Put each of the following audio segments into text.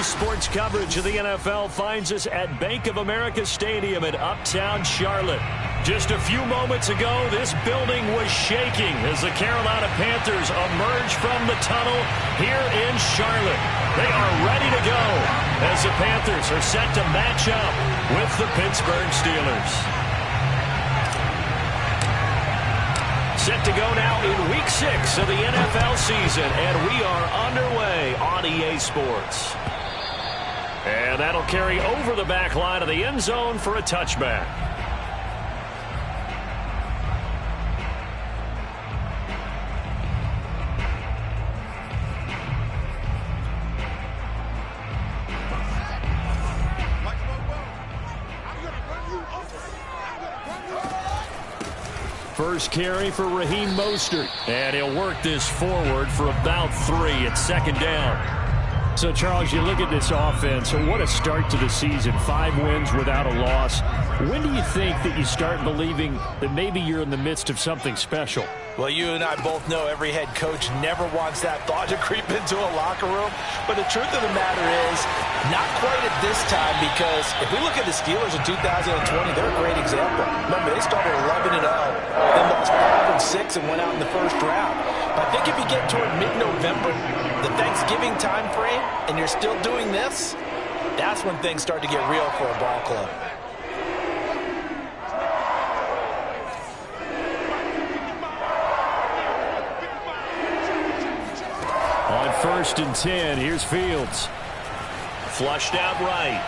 Today's sports coverage of the NFL finds us at Bank of America Stadium in Uptown Charlotte. Just a few moments ago, this building was shaking as the Carolina Panthers emerge from the tunnel here in Charlotte. They are ready to go as the Panthers are set to match up with the Pittsburgh Steelers. Set to go now in Week 6 of the NFL season, and we are underway on EA Sports. And that'll carry over the back line of the end zone for a touchback. First carry for Raheem Mostert. And he'll work this forward for about 3 at second down. So, Charles, you look at this offense, what a start to the season. 5 wins without a loss. When do you think that you start believing that maybe you're in the midst of something special? Well, you and I both know every head coach never wants that thought to creep into a locker room. But the truth of the matter is, not quite at this time, because if we look at the Steelers in 2020, they're a great example. Remember, they started 11-0, then lost 5 and 6 and went out in the first round. But I think if you get toward mid-November, the Thanksgiving time frame, and you're still doing this, that's when things start to get real for a ball club. On 1st and 10, here's Fields. Flushed out right.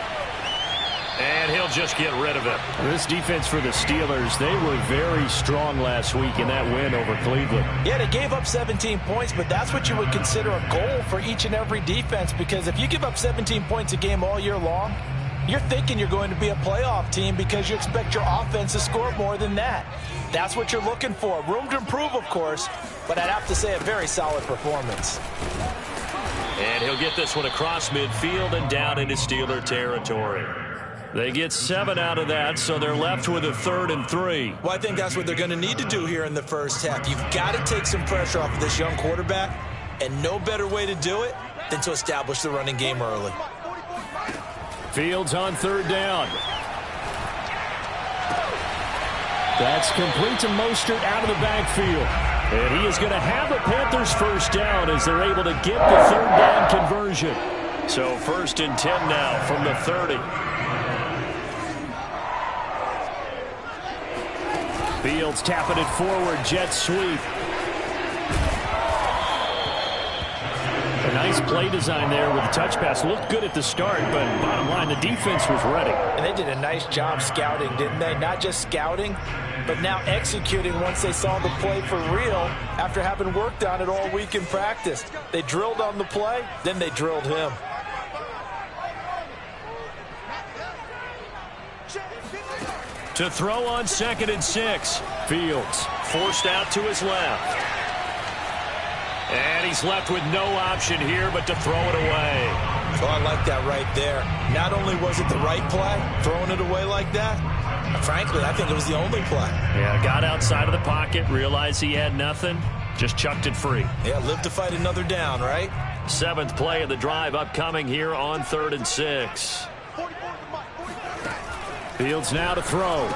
And he'll just get rid of it. This defense for the Steelers, they were very strong last week in that win over Cleveland. Yeah, they gave up 17 points, but that's what you would consider a goal for each and every defense, because if you give up 17 points a game all year long, you're thinking you're going to be a playoff team because you expect your offense to score more than that. That's what you're looking for. Room to improve, of course, but I'd have to say a very solid performance. And he'll get this one across midfield and down into Steeler territory. They get 7 out of that, so they're left with a 3rd and 3. Well, I think that's what they're going to need to do here in the first half. You've got to take some pressure off of this young quarterback, and no better way to do it than to establish the running game early. Fields on 3rd down. That's complete to Mostert out of the backfield. And he is going to have a Panthers first down as they're able to get the 3rd down conversion. So 1st and 10 now from the 30. Fields tapping it forward, jet sweep. A nice play design there with the touch pass. Looked good at the start, but bottom line, the defense was ready. And they did a nice job scouting, didn't they? Not just scouting, but now executing once they saw the play for real after having worked on it all week in practice. They drilled on the play, then they drilled him. To throw on 2nd and 6. Fields forced out to his left. And he's left with no option here but to throw it away. Oh, I like that right there. Not only was it the right play, throwing it away like that, frankly, I think it was the only play. Yeah, got outside of the pocket, realized he had nothing, just chucked it free. Yeah, live to fight another down, right? 7th play of the drive upcoming here on 3rd and 6. Fields now to throw.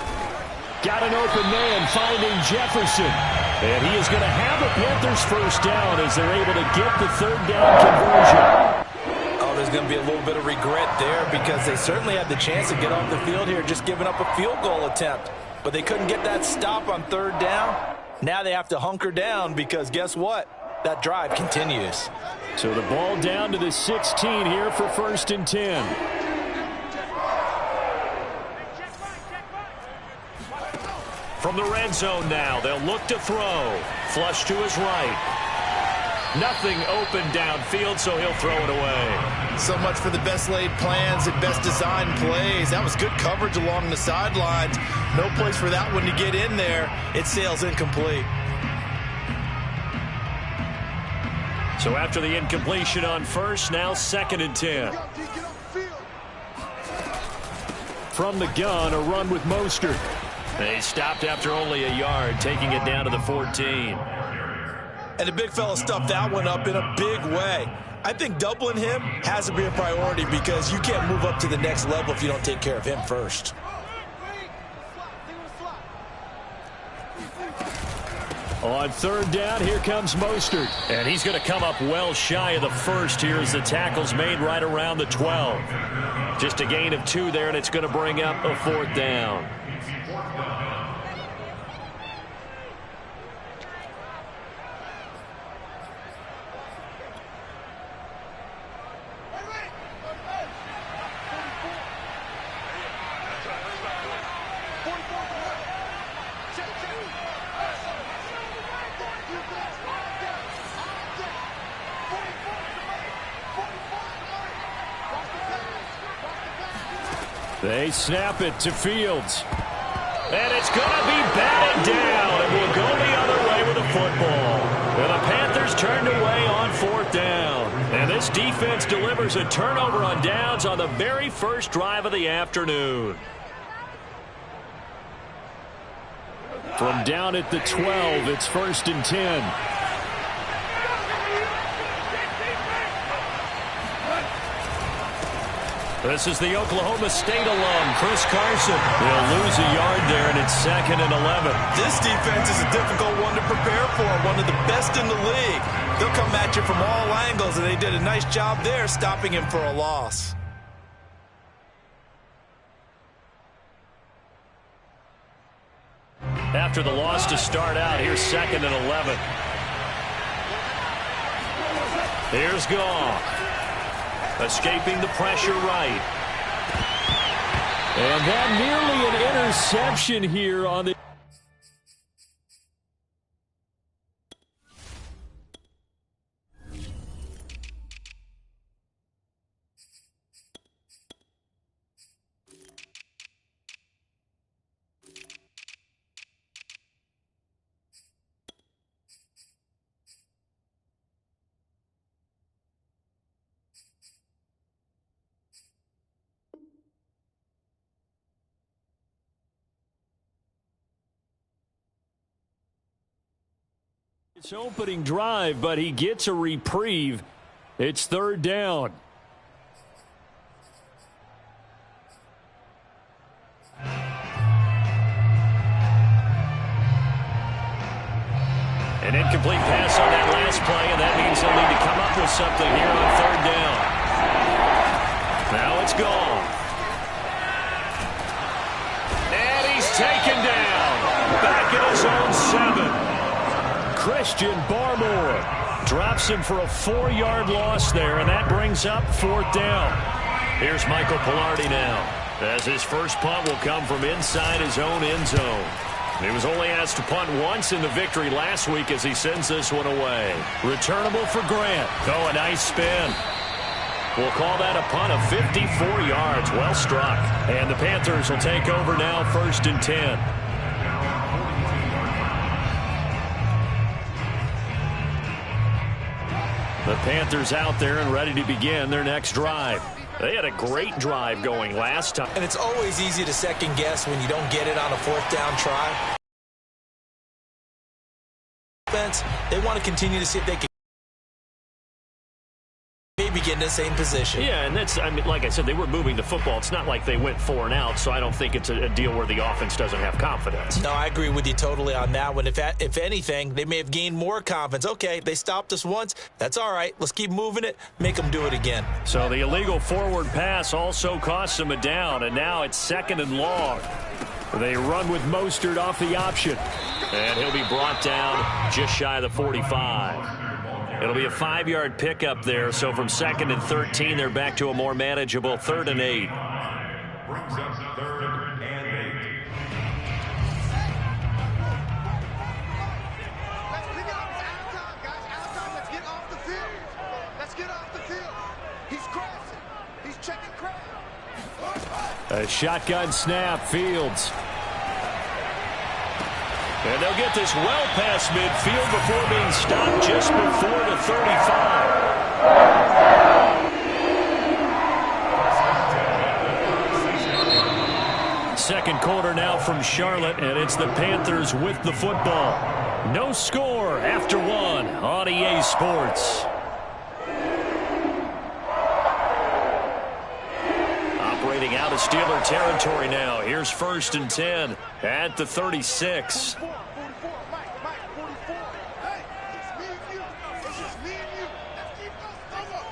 Got an open man finding Jefferson. And he is going to have a Panthers first down as they're able to get the 3rd down conversion. Oh, there's going to be a little bit of regret there because they certainly had the chance to get off the field here, just giving up a field goal attempt. But they couldn't get that stop on 3rd down. Now they have to hunker down because guess what? That drive continues. So the ball down to the 16 here for 1st and 10. From the red zone now, they'll look to throw. Flush to his right. Nothing open downfield, so he'll throw it away. So much for the best laid plans and best designed plays. That was good coverage along the sidelines. No place for that one to get in there. It sails incomplete. So after the incompletion on 1st, now 2nd and 10. From the gun, a run with Mostert. They stopped after only a yard, taking it down to the 14. And the big fella stuffed that one up in a big way. I think doubling him has to be a priority because you can't move up to the next level if you don't take care of him first. On third down, here comes Mostert. And he's going to come up well shy of the first here as the tackle's made right around the 12. Just a gain of 2 there, and it's going to bring up a 4th down. They snap it to Fields. And it's going to be batted down. It will go the other way with the football. And the Panthers turned away on 4th down. And this defense delivers a turnover on downs on the very first drive of the afternoon. From down at the 12, it's 1st and 10. This is the Oklahoma State alum, Chris Carson. They'll lose a yard there, and it's 2nd and 11. This defense is a difficult one to prepare for, one of the best in the league. They'll come at you from all angles, and they did a nice job there stopping him for a loss. After the loss to start out, here's 2nd and 11. Here's Goff. Escaping the pressure right. And that nearly an interception here on the... It's opening drive, but he gets a reprieve. It's 3rd down. An incomplete pass on that last play, and that means they'll need to come up with something here on 3rd down. Now it's gone. And he's taken down. Back at his own 7. Christian Barmore drops him for a 4-yard loss there, and that brings up 4th down. Here's Michael Palardy now, as his first punt will come from inside his own end zone. He was only asked to punt once in the victory last week as he sends this one away. Returnable for Grant. Oh, a nice spin. We'll call that a punt of 54 yards. Well struck. And the Panthers will take over now, 1st and 10. The Panthers out there and ready to begin their next drive. They had a great drive going last time. And it's always easy to second guess when you don't get it on a 4th down try. They want to continue to see if they can maybe get in the same position. Yeah, and that's, I mean, like I said, they were moving the football. It's not like they went 4 and out, so I don't think it's a deal where the offense doesn't have confidence. No, I agree with you totally on that one. If anything, they may have gained more confidence. Okay, they stopped us once. That's all right. Let's keep moving it. Make them do it again. So the illegal forward pass also cost them a down, and now it's 2nd and long. They run with Mostert off the option, and he'll be brought down just shy of the 45. It'll be a 5-yard pickup there, so from 2nd and 13, they're back to a more manageable 3rd and 8. Brings up 3rd and 8. Let's pick it up. It's out of time, guys. Out of time. Let's get off the field. Let's get off the field. He's crashing. He's checking crash. A shotgun snap, Fields. And they'll get this well past midfield before being stopped just before the 35. Second quarter now from Charlotte, and it's the Panthers with the football. No score after 1 on EA Sports. Steeler territory now. Here's 1st and 10 at the 36. 44, Mike, 44. Hey, it's me and you. It's just me and you. Let's keep those numbers.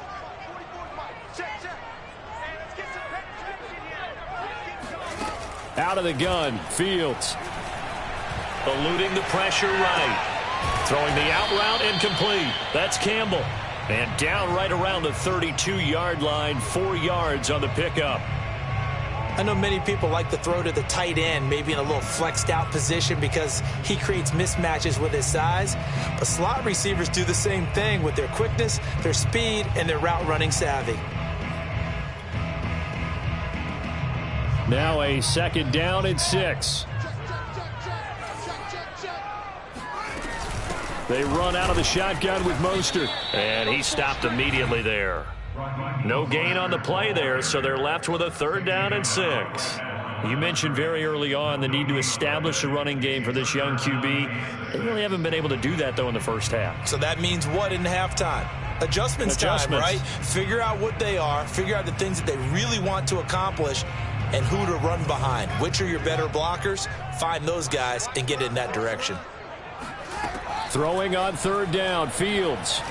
44, Mike. Check. Hey, let's get some penetration here. Out of the gun, Fields. Eluding the pressure right. Throwing the out route incomplete. That's Campbell. And down right around the 32-yard line, 4 yards on the pickup. I know many people like to throw to the tight end, maybe in a little flexed out position because he creates mismatches with his size. But slot receivers do the same thing with their quickness, their speed, and their route running savvy. Now a 2nd down and 6. They run out of the shotgun with Mostert. And he stopped immediately there. No gain on the play there, so they're left with a 3rd down and 6. You mentioned very early on the need to establish a running game for this young QB. They really haven't been able to do that, though, in the first half. So that means what in halftime? Adjustments time, right? Figure out what they are, figure out the things that they really want to accomplish, and who to run behind. Which are your better blockers? Find those guys and get in that direction. Throwing on 3rd down, Fields.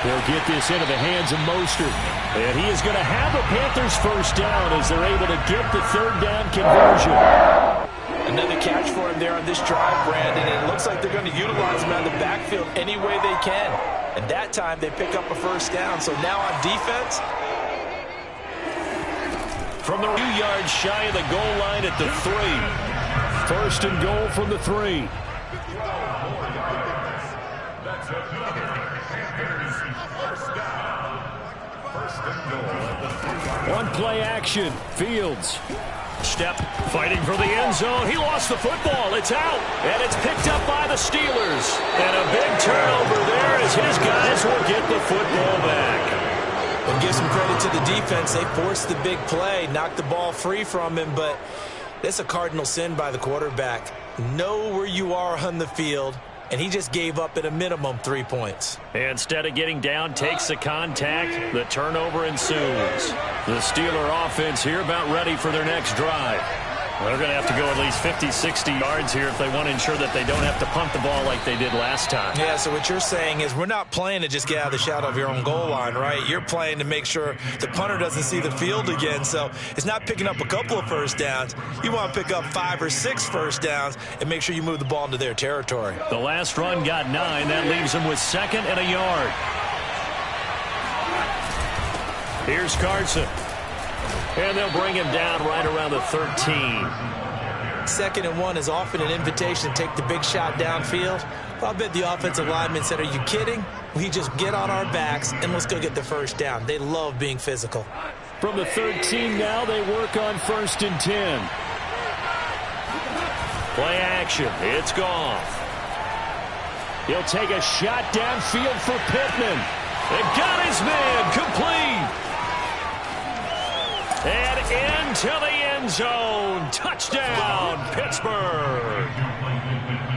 They'll get this into the hands of Mostert. And he is going to have the Panthers 1st down as they're able to get the 3rd down conversion. Another catch for him there on this drive, Brandon, and it looks like they're going to utilize him out of the backfield any way they can. And that time they pick up a 1st down. So now on defense, from the 2 yards shy of the goal line at the 3. 1st and goal from the 3. One play action. Fields. Step fighting for the end zone. He lost the football. It's out. And it's picked up by the Steelers. And a big turnover there as his guys will get the football back. And give some credit to the defense. They forced the big play, knocked the ball free from him, but that's a cardinal sin by the quarterback. Know where you are on the field, and he just gave up at a minimum 3 points. Instead of getting down, takes the contact. The turnover ensues. The Steeler offense here about ready for their next drive. They're going to have to go at least 50, 60 yards here if they want to ensure that they don't have to punt the ball like they did last time. Yeah, so what you're saying is we're not playing to just get out of the shadow of your own goal line, right? You're playing to make sure the punter doesn't see the field again. So it's not picking up a couple of 1st downs. You want to pick up 5 or 6 1st downs and make sure you move the ball into their territory. The last run got 9. That leaves them with 2nd and a yard. Here's Carson. And they'll bring him down right around the 13. 2nd and 1 is often an invitation to take the big shot downfield. Well, I bet the offensive lineman said, are you kidding? We just get on our backs and let's go get the 1st down. They love being physical. From the 13 now, they work on 1st and 10. Play action. It's Goff. He'll take a shot downfield for Pittman. And got his man complete. And into the end zone. Touchdown, Pittsburgh.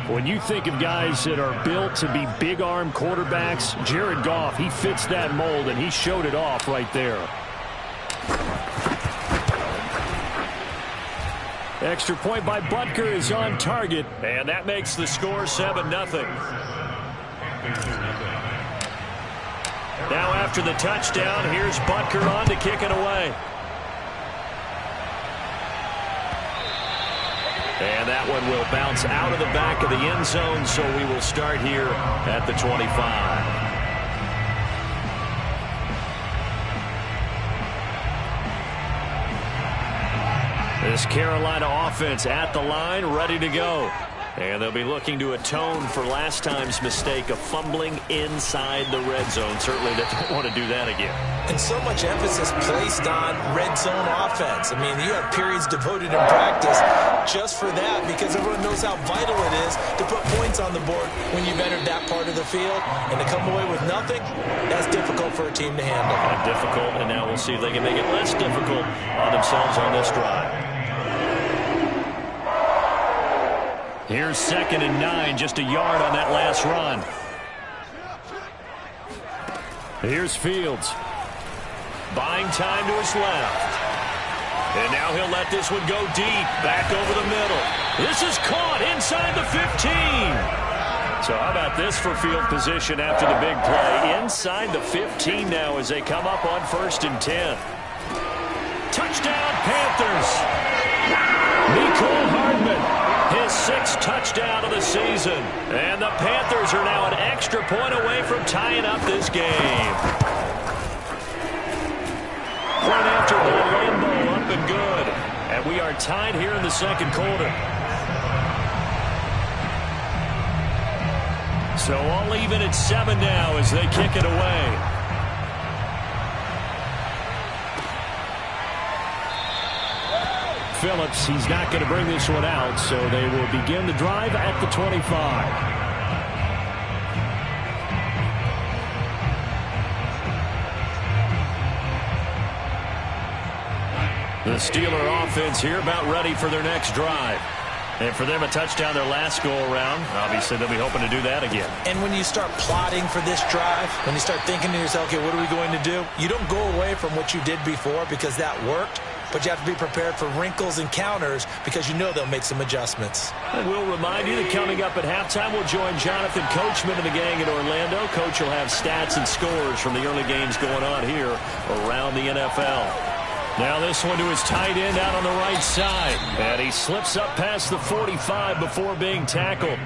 When you think of guys that are built to be big-arm quarterbacks, Jared Goff, he fits that mold, and he showed it off right there. Extra point by Butker is on target, and that makes the score 7-0. Now after the touchdown, here's Butker on to kick it away. And that one will bounce out of the back of the end zone, so we will start here at the 25. This Carolina offense at the line, ready to go. And they'll be looking to atone for last time's mistake of fumbling inside the red zone. Certainly they don't want to do that again. And so much emphasis placed on red zone offense. I mean, you have periods devoted in practice just for that because everyone knows how vital it is to put points on the board when you've entered that part of the field. And to come away with nothing, that's difficult for a team to handle. Difficult, and now we'll see if they can make it less difficult on themselves on this drive. Here's 2nd and 9, just a yard on that last run. Here's Fields. Buying time to his left. And now he'll let this one go deep, back over the middle. This is caught inside the 15. So how about this for field position after the big play? Inside the 15 now as they come up on 1st and 10. Touchdown, Panthers. Mecole Hardman, his 6th touchdown of the season. And the Panthers are now an extra point away from tying up this game. Point after ball, Lambeau up and good. And we are tied here in the 2nd quarter. So all even at 7 now as they kick it away. Phillips, he's not going to bring this one out, so they will begin the drive at the 25. The Steeler offense here about ready for their next drive. And for them, a touchdown their last go-around. Obviously, they'll be hoping to do that again. And when you start plotting for this drive, when you start thinking to yourself, okay, what are we going to do? You don't go away from what you did before because that worked. But you have to be prepared for wrinkles and counters because you know they'll make some adjustments. And we'll remind you that coming up at halftime, we'll join Jonathan Coachman and the gang in Orlando. Coach will have stats and scores from the early games going on here around the NFL. Now this one to his tight end out on the right side. And he slips up past the 45 before being tackled.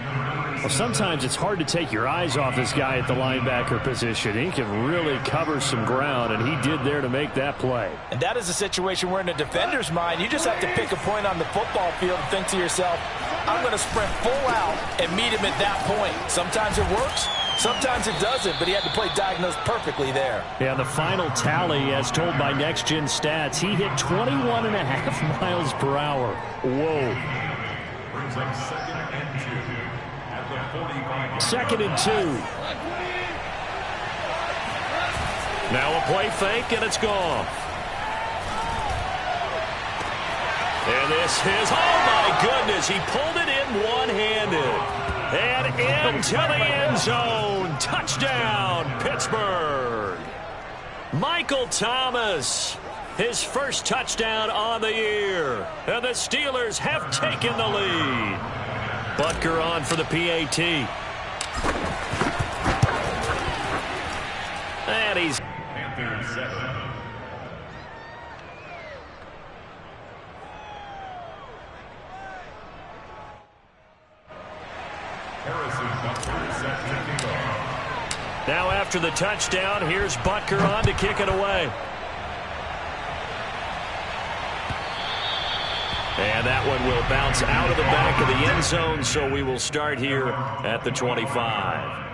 Well, sometimes it's hard to take your eyes off this guy at the linebacker position. He can really cover some ground, and he did there to make that play. And that is a situation where in a defender's mind, you just have to pick a point on the football field and think to yourself, I'm going to sprint full out and meet him at that point. Sometimes it works. Sometimes it doesn't, but he had to play diagnosed perfectly there. Yeah, the final tally, as told by Next Gen Stats, he hit 21.5 miles per hour. Whoa. Brings up 2nd and 2 at the 45. 2nd and 2. Now a play fake, and it's gone. And this is, oh my goodness, he pulled it in one-handed. And into the end zone. Touchdown, Pittsburgh. Michael Thomas, his first touchdown on the year. And the Steelers have taken the lead. Butker on for the PAT. And he's... Panthers 7. Now after the touchdown, here's Butker on to kick it away. And that one will bounce out of the back of the end zone, so we will start here at the 25.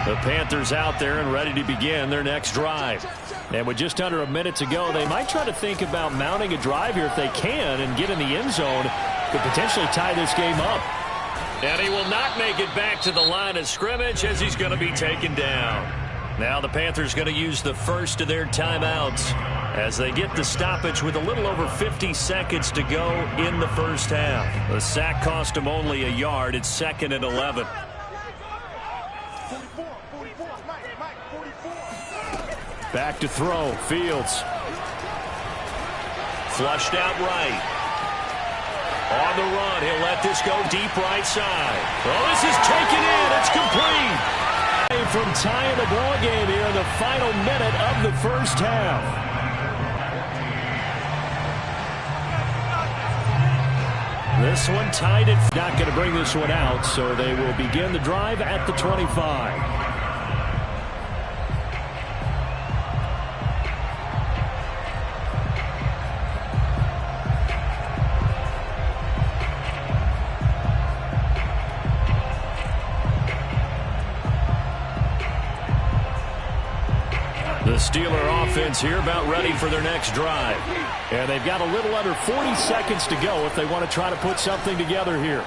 The Panthers out there and ready to begin their next drive. And with just under a minute to go, they might try to think about mounting a drive here if they can and get in the end zone to potentially tie this game up. And he will not make it back to the line of scrimmage as he's going to be taken down. Now the Panthers going to use the first of their timeouts as they get the stoppage with a little over 50 seconds to go in the first half. The sack cost him only a yard. It's 2nd and 11. Back to throw. Fields. Flushed out right. On the run. He'll let this go deep right side. Oh, this is taken in. It's complete. From tying the ball game here in the final minute of the first half. This one tied it. Not going to bring this one out, so they will begin the drive at the 25. The Steeler offense here about ready for their next drive. And they've got a little under 40 seconds to go if they want to try to put something together here.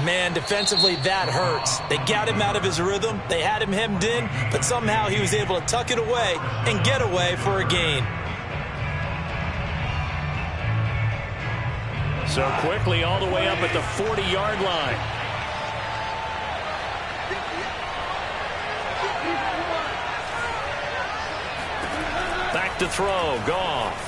Man, defensively, that hurts. They got him out of his rhythm. They had him hemmed in, but somehow he was able to tuck it away and get away for a gain. So quickly all the way up at the 40-yard line. Back to throw, Goff.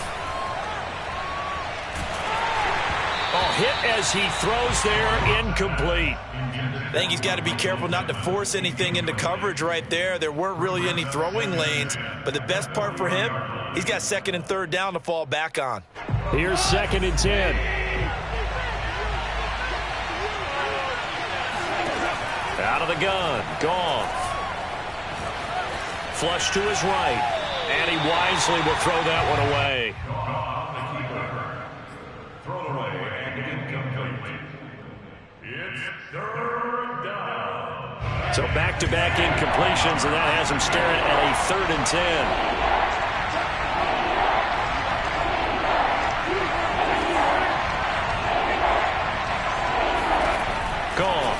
Oh, hit as he throws there, incomplete. I think he's got to be careful not to force anything into coverage right there. There weren't really any throwing lanes, but the best part for him, he's got 2nd and 3rd down to fall back on. Here's 2nd and 10. Out of the gun, Goff. Flush to his right. And he wisely will throw that one away. Thrown away and incomplete. It's 3rd down. So back-to-back incompletions, and that has him staring at a 3rd and 10. Goff.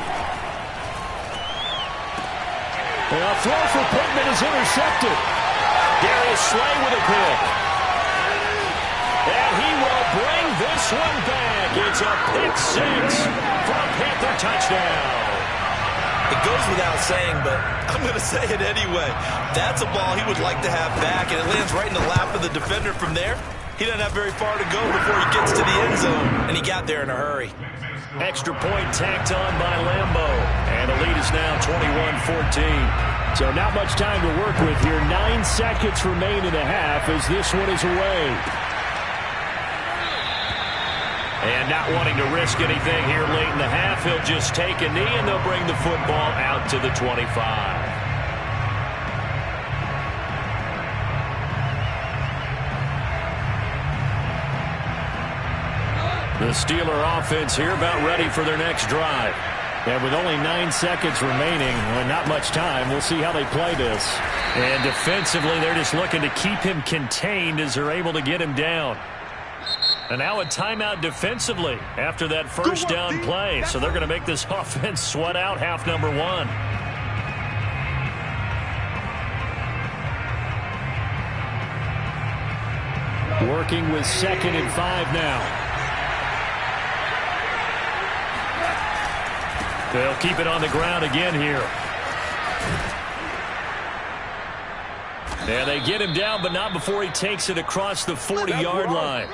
A throw for Pittman is intercepted. Darius Slay with a pick. And he will bring this one back. It's a pick 6 for a Panther touchdown. It goes without saying, but I'm going to say it anyway. That's a ball he would like to have back, and it lands right in the lap of the defender from there. He doesn't have very far to go before he gets to the end zone, and he got there in a hurry. Extra point tacked on by Lambo. And the lead is now 21-14. So not much time to work with here. 9 seconds remain in the half as this one is away. And not wanting to risk anything here late in the half, he'll just take a knee and they'll bring the football out to the 25. The Steeler offense here about ready for their next drive. And with only 9 seconds remaining, well, not much time, we'll see how they play this. And defensively, they're just looking to keep him contained as they're able to get him down. And now a timeout defensively after that first down play. So they're going to make this offense sweat out half number 1. Working with 2nd and 5 now. They'll keep it on the ground again here. And they get him down, but not before he takes it across the 40-yard line.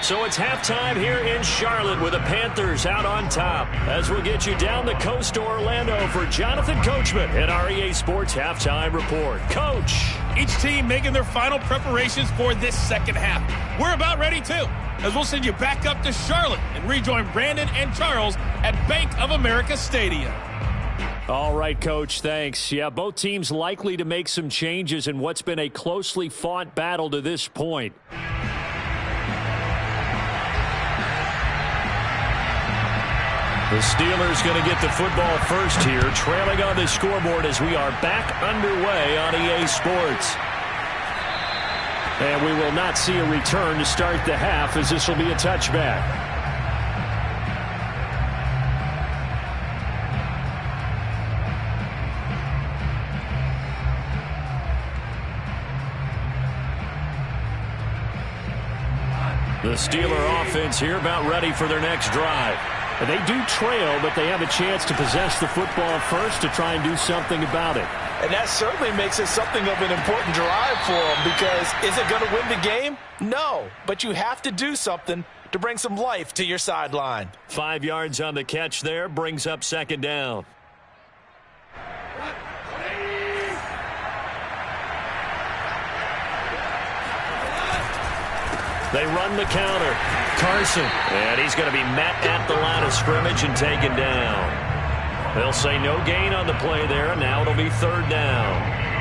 So it's halftime here in Charlotte with the Panthers out on top. As we'll get you down the coast to Orlando for Jonathan Coachman at our EA Sports Halftime Report. Coach. Each team making their final preparations for this second half. We're about ready, too, as we'll send you back up to Charlotte and rejoin Brandon and Charles at Bank of America Stadium. All right, Coach, thanks. Yeah, both teams likely to make some changes in what's been a closely fought battle to this point. The Steelers going to get the football first here, trailing on the scoreboard as we are back underway on EA Sports. And we will not see a return to start the half as this will be a touchback. The Steeler offense here about ready for their next drive. They do trail, but they have a chance to possess the football first to try and do something about it. And that certainly makes it something of an important drive for them, because is it going to win the game? No, but you have to do something to bring some life to your sideline. 5 yards on the catch there, brings up 2nd down. They run the counter. Carson. And he's going to be met at the line of scrimmage and taken down. They'll say no gain on the play there, and now it'll be 3rd down.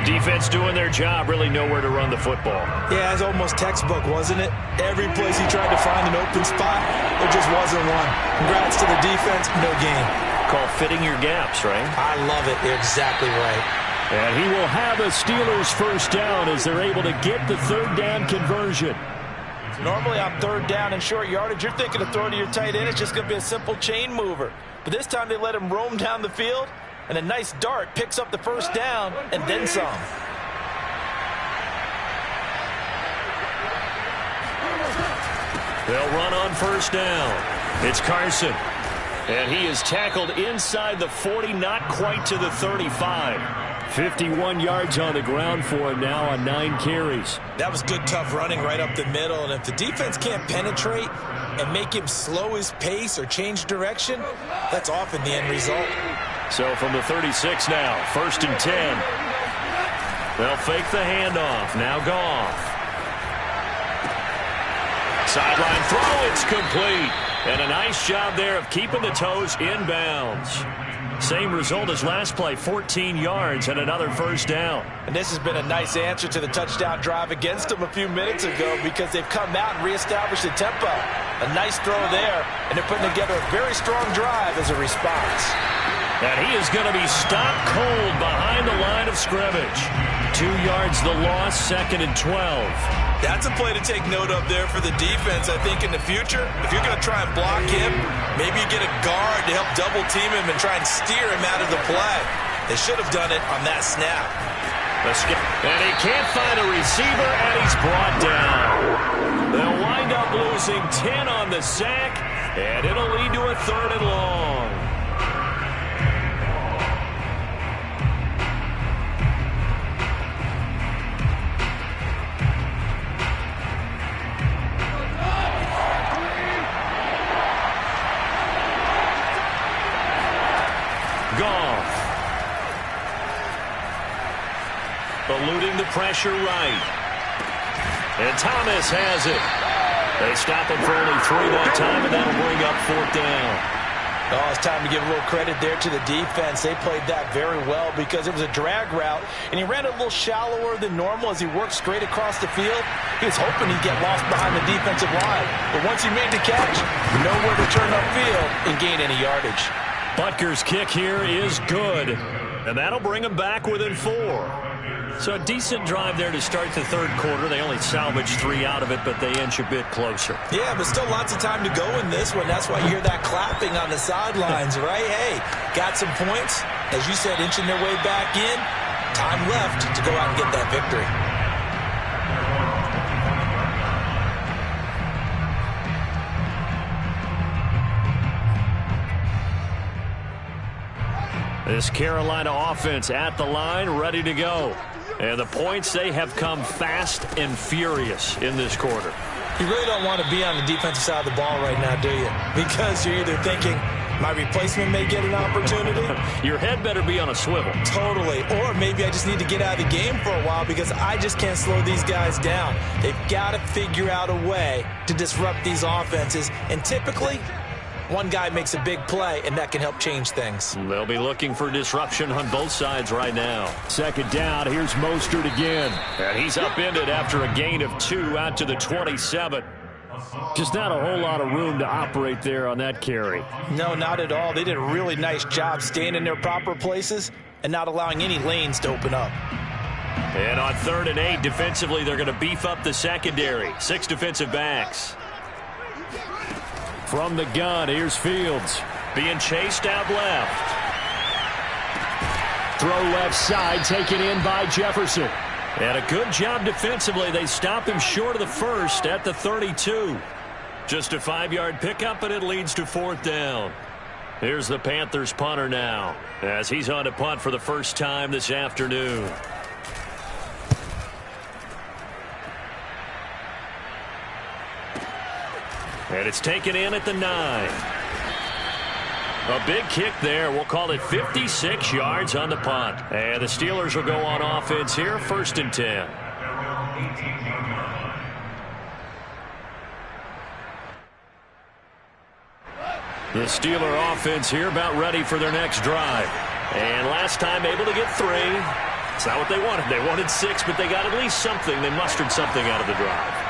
Defense doing their job, really nowhere to run the football. Yeah, it's almost textbook, wasn't it? Every place he tried to find an open spot, there just wasn't one. Congrats to the defense, no gain. Called fitting your gaps, right? I love it. You're exactly right. And he will have a Steelers first down as they're able to get the 3rd down conversion. Normally on 3rd down and short yardage, you're thinking of throwing to your tight end. It's just going to be a simple chain mover. but this time they let him roam down the field, and a nice dart picks up the first down and then some. They'll run on first down. It's Carson. And he is tackled inside the 40, not quite to the 35. 51 yards on the ground for him now on 9 carries. That was good, tough running right up the middle. And if the defense can't penetrate and make him slow his pace or change direction, that's often the end result. So from the 36 now, 1st and 10. They'll fake the handoff. Now Goff. Sideline throw, it's complete. And a nice job there of keeping the toes inbounds. Same result as last play, 14 yards and another first down. And this has been a nice answer to the touchdown drive against them a few minutes ago because they've come out and reestablished the tempo. A nice throw there, and they're putting together a very strong drive as a response. And he is going to be stopped cold behind the line of scrimmage. 2 yards the loss, 2nd and 12. That's a play to take note of there for the defense, I think, in the future. If you're going to try and block him, maybe you get a guard to help double-team him and try and steer him out of the play. They should have done it on that snap. And he can't find a receiver, and he's brought down. They'll wind up losing 10 on the sack, and it'll lead to a 3rd and long. Goff. Eluding the pressure right. And Thomas has it. They stop him for only 3 that time, and that'll bring up 4th down. Oh, it's time to give a little credit there to the defense. They played that very well because it was a drag route, and he ran a little shallower than normal as he worked straight across the field. He was hoping he'd get lost behind the defensive line. But once he made the catch, nowhere to turn upfield and gain any yardage. Butker's kick here is good, and that'll bring him back within 4. So a decent drive there to start the 3rd quarter. They only salvaged 3 out of it, but they inch a bit closer. Yeah, but still lots of time to go in this one. That's why you hear that clapping on the sidelines, right? Hey, got some points. As you said, inching their way back in. Time left to go out and get that victory. This Carolina offense at the line, ready to go. And the points, they have come fast and furious in this quarter. You really don't want to be on the defensive side of the ball right now, do you? Because you're either thinking, my replacement may get an opportunity. Your head better be on a swivel. Totally. Or maybe I just need to get out of the game for a while because I just can't slow these guys down. They've got to figure out a way to disrupt these offenses. And typically, one guy makes a big play, and that can help change things. They'll be looking for disruption on both sides right now. 2nd down, here's Mostert again. And he's upended after a gain of 2 out to the 27. Just not a whole lot of room to operate there on that carry. No, not at all. They did a really nice job staying in their proper places and not allowing any lanes to open up. And on 3rd and 8, defensively, they're going to beef up the secondary. 6 defensive backs. From the gun, here's Fields. Being chased out left. Throw left side, taken in by Jefferson. And a good job defensively. They stop him short of the 1st at the 32. Just a 5-yard pickup, and it leads to 4th down. Here's the Panthers punter now, as he's on to punt for the first time this afternoon. And it's taken in at the 9. A big kick there. We'll call it 56 yards on the punt. And the Steelers will go on offense here, 1st and 10. The Steeler offense here about ready for their next drive. And last time able to get 3. It's not what they wanted. They wanted 6, but they got at least something. They mustered something out of the drive.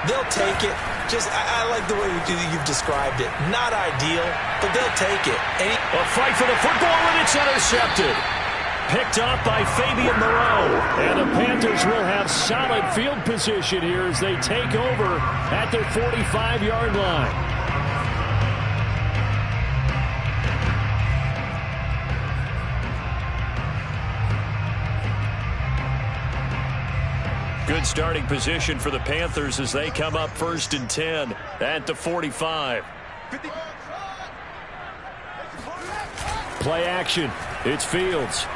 They'll take it. I like the way you've described it. Not ideal, but they'll take it. A fight for the football, and it's intercepted. Picked up by Fabian Moreau. And the Panthers will have solid field position here as they take over at their 45-yard line. Good starting position for the Panthers as they come up 1st and 10 at the 45. Play action. It's Fields.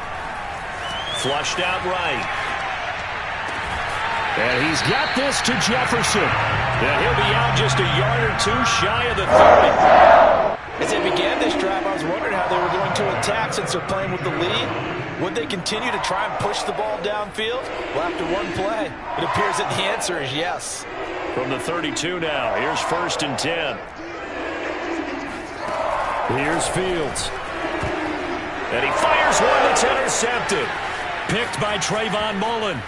Flushed out right. And he's got this to Jefferson. And he'll be out just a yard or two shy of the 30. As they began this drive, I was wondering how they were going to attack since they're playing with the lead. Would they continue to try and push the ball downfield? Well, after one play, it appears that the answer is yes. From the 32 now, here's 1st and 10. Here's Fields. And he fires one that's intercepted. Picked by Trayvon Mullen.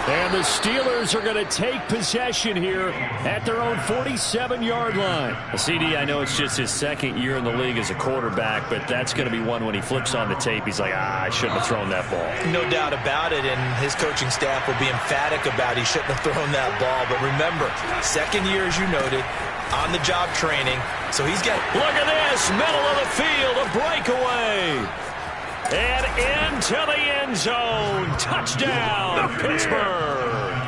And the Steelers are going to take possession here at their own 47-yard line. CD, I know it's just his 2nd year in the league as a quarterback, but that's going to be one when he flips on the tape, he's like, I shouldn't have thrown that ball. No doubt about it, and his coaching staff will be emphatic about he shouldn't have thrown that ball. But remember, 2nd year, as you noted, on-the-job training. So he's got... Look at this, middle of the field, a breakaway. And into the end zone. Touchdown, Pittsburgh.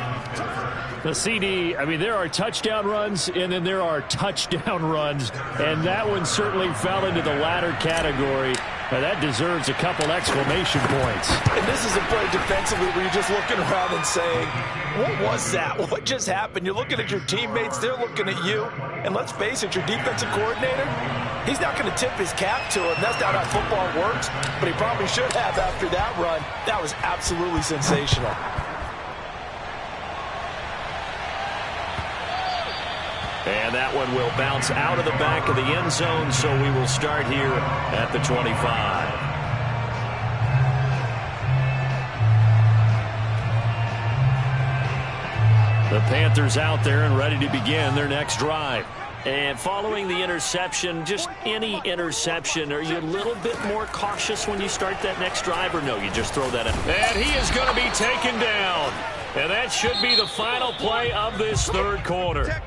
The CD, I mean, there are touchdown runs, and then there are touchdown runs. And that one certainly fell into the latter category. Now, that deserves a couple exclamation points. And this is a play defensively where you're just looking around and saying, what was that? What just happened? You're looking at your teammates. They're looking at you. And let's face it, your defensive coordinator, he's not going to tip his cap to him. That's not how football works. But he probably should have after that run. That was absolutely sensational. And that one will bounce out of the back of the end zone, so we will start here at the 25. The Panthers out there and ready to begin their next drive. And following the interception, just any interception, are you a little bit more cautious when you start that next drive, or no, you just throw that in? And he is going to be taken down. And that should be the final play of this 3rd quarter.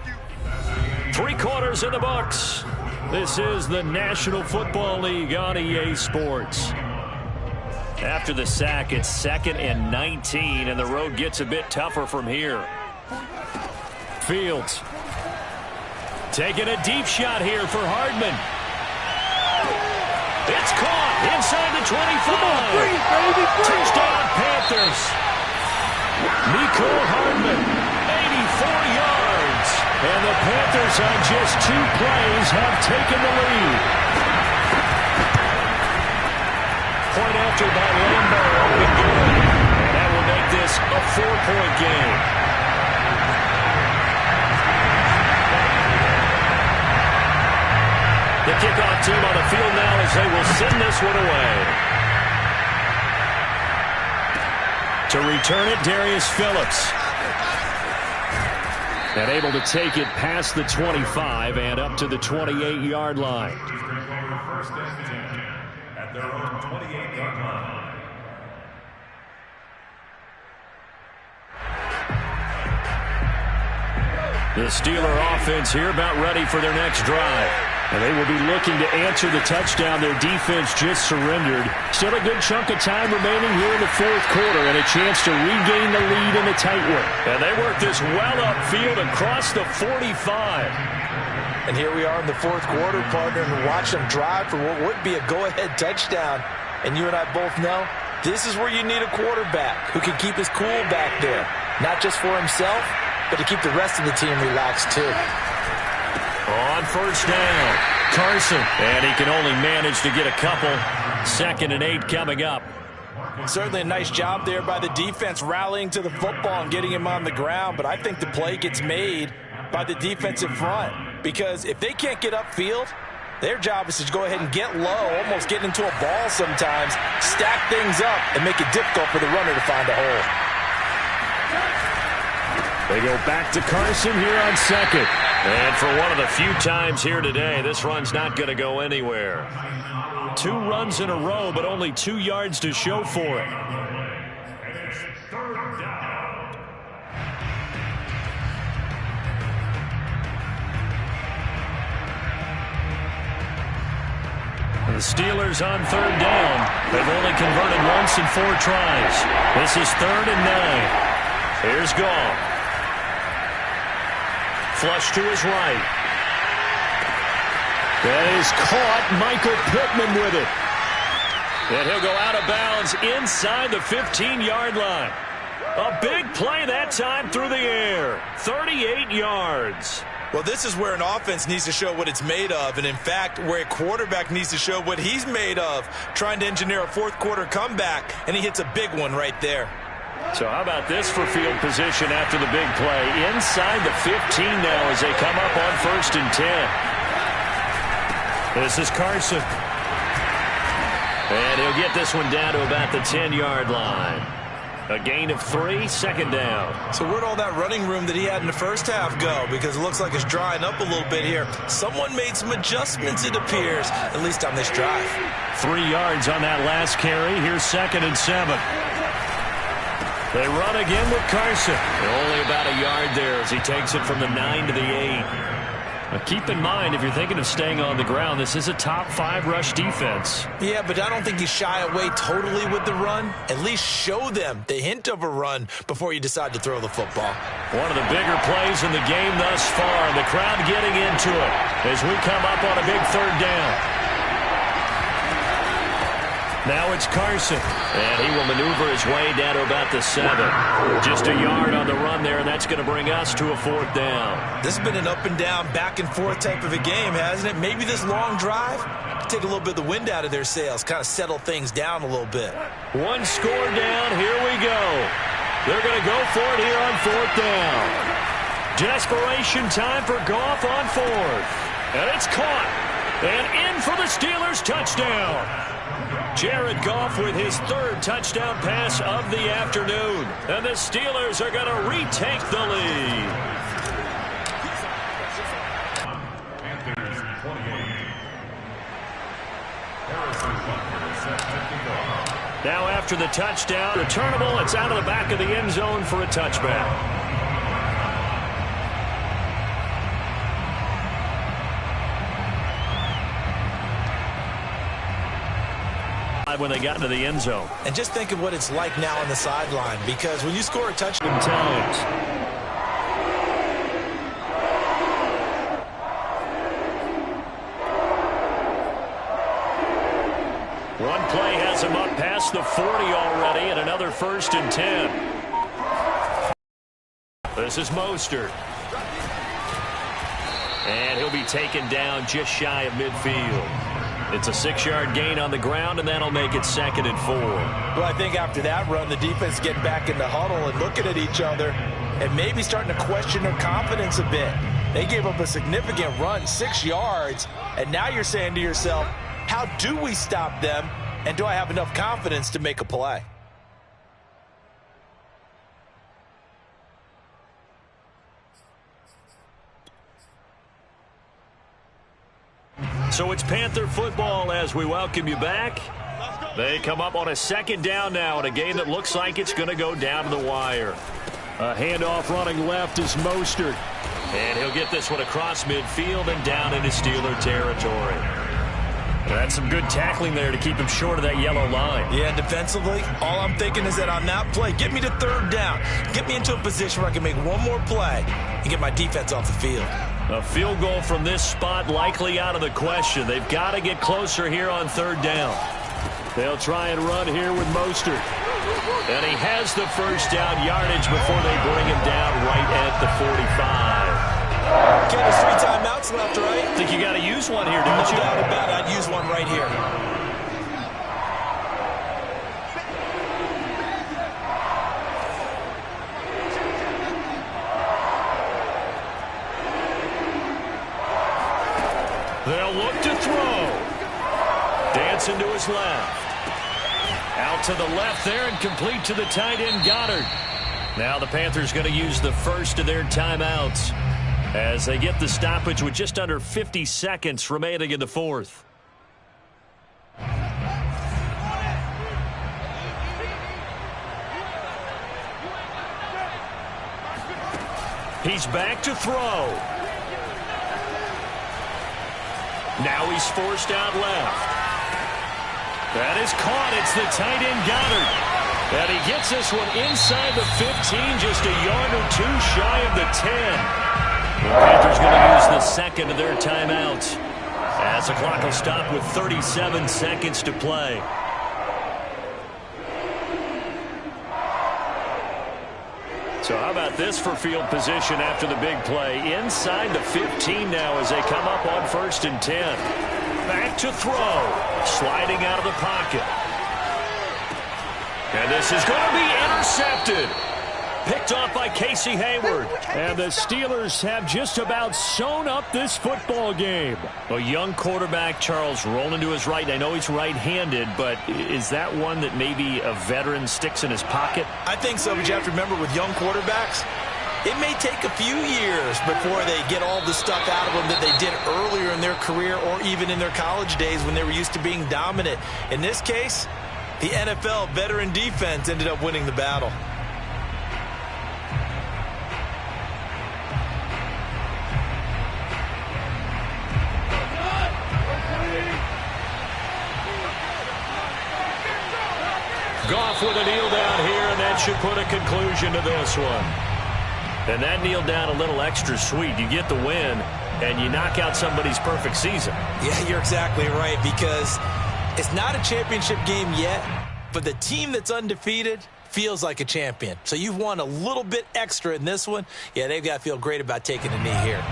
3 quarters in the books. This is the National Football League on EA Sports. After the sack, it's 2nd and 19, and the road gets a bit tougher from here. Fields taking a deep shot here for Hardman. It's caught inside the 25. Touchdown, Panthers. Mecole Hardman, 84 yards. And the Panthers on just 2 plays have taken the lead. Point after by Lambo up and good. And that will make this a 4-point game. The kickoff team on the field now as they will send this one away. To return it, Darius Phillips. And able to take it past the 25 and up to the 28-yard line. First and 10 at their own 28-yard line. The Steeler offense here about ready for their next drive. And they will be looking to answer the touchdown their defense just surrendered. Still a good chunk of time remaining here in the 4th quarter and a chance to regain the lead in a tight one. And they work this well upfield across the 45. And here we are in the 4th quarter, partner, and watch them drive for what would be a go-ahead touchdown. And you and I both know this is where you need a quarterback who can keep his cool back there. Not just for himself, but to keep the rest of the team relaxed too. On 1st down, Carson. And he can only manage to get a couple. 2nd and 8 coming up. Certainly a nice job there by the defense rallying to the football and getting him on the ground. But I think the play gets made by the defensive front. Because if they can't get upfield, their job is to go ahead and get low, almost get into a ball sometimes, stack things up, and make it difficult for the runner to find a hole. They go back to Carson here on 2nd. And for one of the few times here today, this run's not going to go anywhere. 2 runs in a row, but only 2 yards to show for it. The Steelers on 3rd down. They've only converted once in 4 tries. This is 3rd and 9. Here's Goff. Flush to his right. That is caught. Michael Pittman with it. And he'll go out of bounds inside the 15-yard line. A big play that time through the air. 38 yards. Well, this is where an offense needs to show what it's made of, and in fact, where a quarterback needs to show what he's made of, trying to engineer a fourth-quarter comeback, and he hits a big one right there. So how about this for field position after the big play? Inside the 15 now as they come up on 1st and 10. This is Carson. And he'll get this one down to about the 10-yard line. A gain of 3, 2nd down. So where'd all that running room that he had in the first half go? Because it looks like it's drying up a little bit here. Someone made some adjustments, it appears, at least on this drive. 3 yards on that last carry. Here's 2nd and 7. They run again with Carson. Only about a yard there as he takes it from the 9 to the 8. Now keep in mind, if you're thinking of staying on the ground, this is a top 5 rush defense. Yeah, but I don't think you shy away totally with the run. At least show them the hint of a run before you decide to throw the football. One of the bigger plays in the game thus far. The crowd getting into it as we come up on a big 3rd down. Now it's Carson, and he will maneuver his way down to about the 7. Just a yard on the run there, and that's going to bring us to a 4th down. This has been an up-and-down, back-and-forth type of a game, hasn't it? Maybe this long drive, take a little bit of the wind out of their sails, kind of settle things down a little bit. 1 score down, here we go. They're going to go for it here on 4th down. Desperation time for Goff on 4th. And it's caught. And in for the Steelers touchdown. Jared Goff with his 3rd touchdown pass of the afternoon. And the Steelers are going to retake the lead. Panthers 28. Harrison Butker set to kick off. Now after the touchdown, returnable, it's out of the back of the end zone for a touchback. When they got into the end zone. And just think of what it's like now on the sideline, because when you score a touchdown times. One play has him up past the 40 already, and another 1st and 10. This is Mostert. And he'll be taken down just shy of midfield. It's a 6-yard gain on the ground, and that'll make it 2nd and 4. Well, I think after that run, the defense is getting back in the huddle and looking at each other and maybe starting to question their confidence a bit. They gave up a significant run, 6 yards, and now you're saying to yourself, how do we stop them, and do I have enough confidence to make a play? So it's Panther football as we welcome you back. They come up on a 2nd down now in a game that looks like it's going to go down to the wire. A handoff running left is Mostert. And he'll get this one across midfield and down into Steeler territory. That's some good tackling there to keep him short of that yellow line. Yeah, defensively, all I'm thinking is that on that play, get me to 3rd down. Get me into a position where I can make one more play and get my defense off the field. A field goal from this spot likely out of the question. They've got to get closer here on 3rd down. They'll try and run here with Mostert. And he has the 1st down yardage before they bring him down right at the 45. Okay, there's 3 timeouts left, right? I think you got to use one here, don't you? No doubt about it. I'd use one right here. They'll look to throw. Dancing to his left. Out to the left there and complete to the tight end, Goddard. Now the Panthers going to use the first of their timeouts as they get the stoppage with just under 50 seconds remaining in the 4th. He's back to throw. Now he's forced out left. That is caught. It's the tight end Goddard. And he gets this one inside the 15, just just a yard or two shy of the 10. The Panthers going to use the second of their timeouts, as the clock will stop with 37 seconds to play. So how about this for field position after the big play? Inside the 15 now as they come up on 1st and 10. Back to throw. Sliding out of the pocket. And this is going to be intercepted. Picked off by Casey Hayward. And the Steelers have just about sewn up this football game. A young quarterback, Charles, rolling to his right. I know he's right-handed, but is that one that maybe a veteran sticks in his pocket? I think so, but you have to remember with young quarterbacks, it may take a few years before they get all the stuff out of them that they did earlier in their career or even in their college days when they were used to being dominant. In this case, the NFL veteran defense ended up winning the battle. Goff with a kneel down here, and that should put a conclusion to this one. And that kneel down a little extra sweet. You get the win, and you knock out somebody's perfect season. Yeah, you're exactly right, because it's not a championship game yet, but the team that's undefeated feels like a champion. So you've won a little bit extra in this one. Yeah, they've got to feel great about taking a knee here.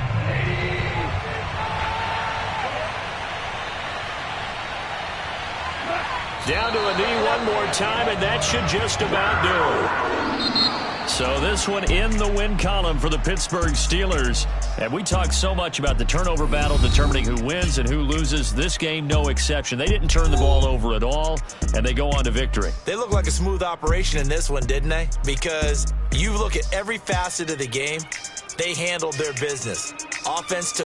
Down to a knee one more time, and that should just about do it. So this one in the win column for the Pittsburgh Steelers. And we talk so much about the turnover battle determining who wins and who loses. This game, no exception. They didn't turn the ball over at all, and they go on to victory. They look like a smooth operation in this one, didn't they? Because you look at every facet of the game, they handled their business. Offense took